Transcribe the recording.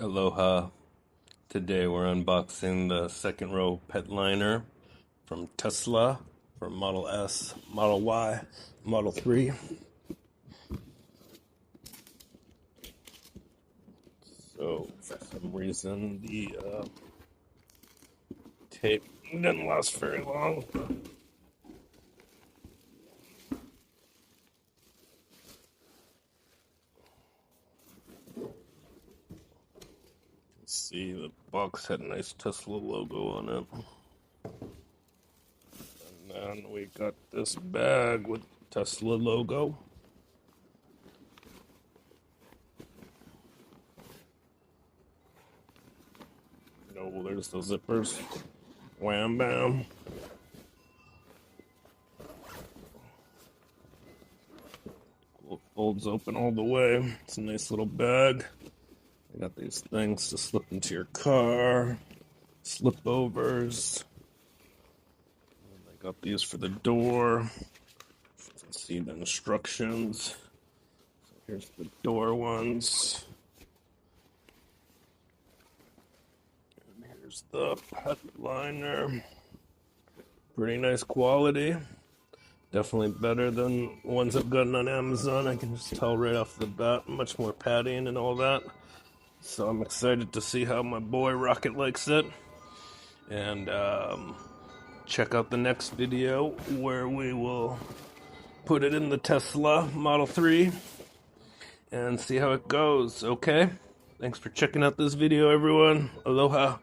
Aloha. Today we're unboxing the second row pet liner from Tesla for Model S, Model Y, Model 3. So for some reason the tape didn't last very long. See, the box had a nice Tesla logo on it. And then we got this bag with Tesla logo. Oh, there's the zippers. Wham bam. Folds open all the way. It's a nice little bag. I got these things to slip into your car, slip overs. And I got these for the door. You can see the instructions. So here's the door ones. And here's the pet liner. Pretty nice quality. Definitely better than ones I've gotten on Amazon. I can just tell right off the bat, much more padding and all that. So I'm excited to see how my boy Rocket likes it. And check out the next video where we will put it in the Tesla Model 3 and see how it goes, okay? Thanks for checking out this video, everyone. Aloha.